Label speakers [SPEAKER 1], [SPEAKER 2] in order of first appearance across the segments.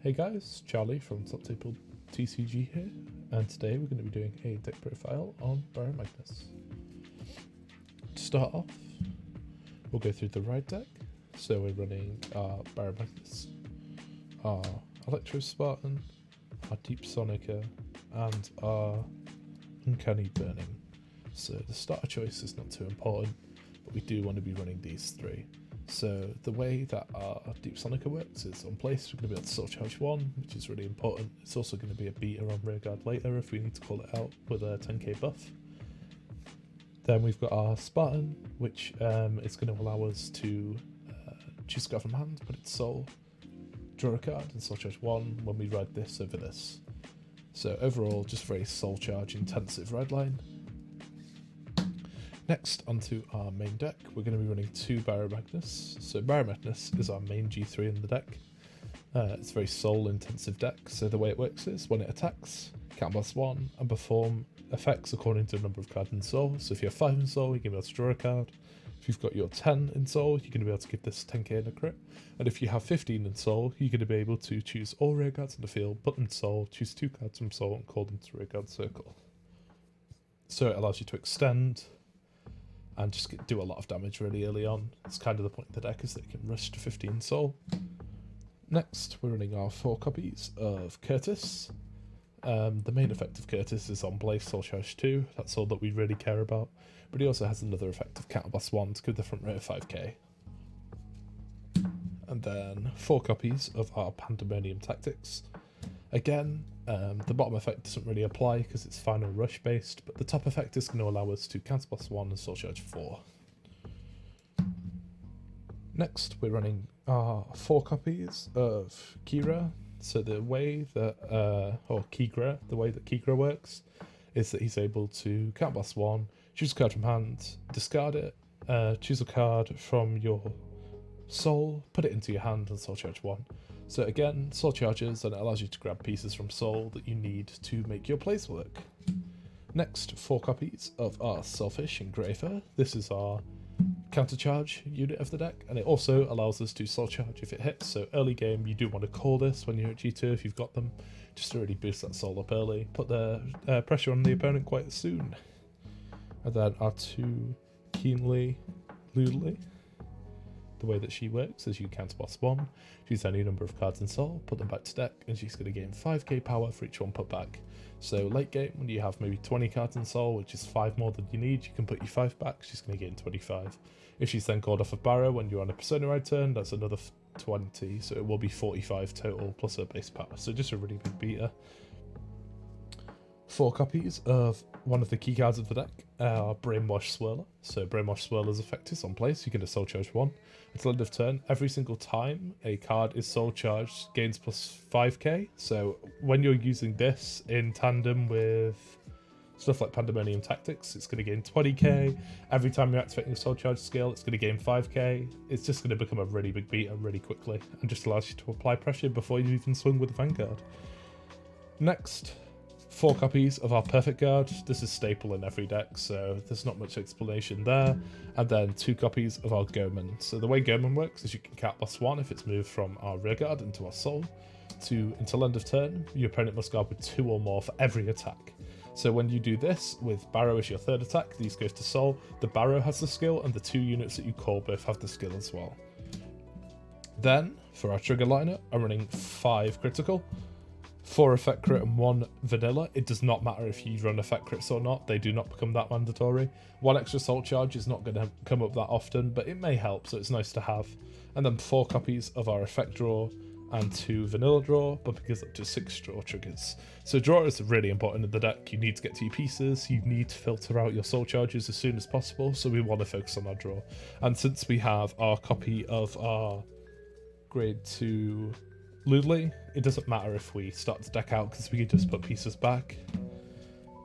[SPEAKER 1] Hey guys, Charlie from Top Table TCG here, and today we're going to be doing a deck profile on Baromagnes. To start off, we'll go through the right deck. So we're running our Baromagnes, our Electro Spartan, our Deep Sonica, and our Uncanny Burning. So the starter choice is not too important, but we do want to be running these three. So the way that our Deep Sonica works is on place we're going to be able to Soul Charge 1, which is really important. It's also going to be a beater on rearguard later if we need to call it out with a 10k buff. Then we've got our Spartan, which is going to allow us to choose a card from hand, put its soul, draw a card, and Soul Charge 1 when we ride this over this. So overall, just very Soul Charge intensive red line. Next, onto our main deck, we're going to be running two Baromagnes. So Baromagnes is our main G3 in the deck. It's a very soul intensive deck, so the way it works is when it attacks, counterblast 1 and perform effects according to the number of cards in soul. So if you have 5 in soul, you're going to be able to draw a card. If you've got your 10 in soul, you're going to be able to give this 10k in a crit. And if you have 15 in soul, you're going to be able to choose all rear guards in the field, put them in soul, choose 2 cards from soul and call them to rear guard circle. So it allows you to extend and just do a lot of damage really early on. It's kind of the point of the deck, is that it can rush to 15 soul. Next, we're running our 4 copies of Curtis. The main effect of Curtis is on place Soul Charge 2, that's all that we really care about. But he also has another effect of Counterblast 1 to give the front row 5k. And then 4 copies of our Pandemonium Tactics. Again, the bottom effect doesn't really apply because it's final rush based, but the top effect is going to allow us to counterblast 1 and Soul Charge 4. Next, we're running our 4 copies of Kira. So the way that, the way that Kira works is that he's able to counterblast 1, choose a card from hand, discard it, choose a card from your soul, put it into your hand and Soul Charge 1. So again, soul charges, and it allows you to grab pieces from soul that you need to make your plays work. Next, 4 copies of our Selfish Engraver. This is our counter charge unit of the deck, and it also allows us to soul charge if it hits. So early game, you do want to call this when you're at G2 if you've got them, just to really boost that soul up early, put the pressure on the opponent quite soon. And then our 2 Keenly Lulely. The way that she works is you counterblast 1, choose any number of cards in soul, put them back to deck, and she's going to gain 5k power for each one put back. So late game, when you have maybe 20 cards in soul, which is 5 more than you need, you can put your 5 back, she's going to gain 25. If she's then called off of Barrow when you're on a Persona ride turn, that's another 20, so it will be 45 total plus her base power, so just a really big beater. 4 copies of one of the key cards of the deck, our Brainwash Swirler. So Brainwash Swirler's effect is on place, you get a Soul Charge 1. Until end of turn, every single time a card is Soul Charged, gains plus 5k. So when you're using this in tandem with stuff like Pandemonium Tactics, it's going to gain 20k. Every time you're activating a Soul Charge skill, it's going to gain 5k. It's just going to become a really big beater really quickly, and just allows you to apply pressure before you even swing with the Vanguard. Next, 4 copies of our Perfect Guard. This is staple in every deck, so there's not much explanation there. And then 2 copies of our Goman. So the way Goman works is you can counterblast 1 if it's moved from our rearguard into our soul. Until end of turn, your opponent must guard with 2 or more for every attack. So when you do this, with Barrow as your 3rd attack, these goes to soul. The Barrow has the skill, and the 2 units that you call both have the skill as well. Then, for our trigger lineup, I'm running 5 critical. 4 effect crit and 1 vanilla. It does not matter if you run effect crits or not, they do not become that mandatory. 1 extra soul charge is not going to come up that often, but it may help, so it's nice to have. And then 4 copies of our effect draw and 2 vanilla draw, but because up to 6 draw triggers. So draw is really important in the deck. You need to get to your pieces, you need to filter out your soul charges as soon as possible, so we want to focus on our draw. And since we have our copy of our grade 2 Ludley, it doesn't matter if we start to deck out because we can just put pieces back.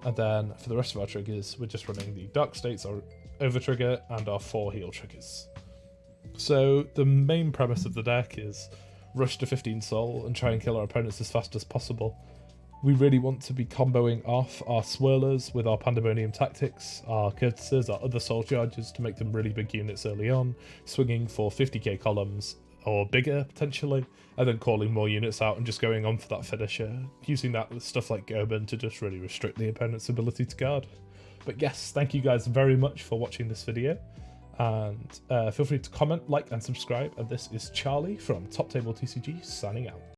[SPEAKER 1] And then for the rest of our triggers, we're just running the Dark States, our over trigger, and our 4 heal triggers. So the main premise of the deck is rush to 15 soul and try and kill our opponents as fast as possible. We really want to be comboing off our Swirlers with our Pandemonium Tactics, our Curtises, our other soul charges to make them really big units early on, swinging for 50k columns, or bigger potentially, and then calling more units out and just going on for that finisher, using that with stuff like Gerben to just really restrict the opponent's ability to guard. But yes, thank you guys very much for watching this video, and feel free to comment, like, and subscribe. And this is Charlie from Top Table TCG signing out.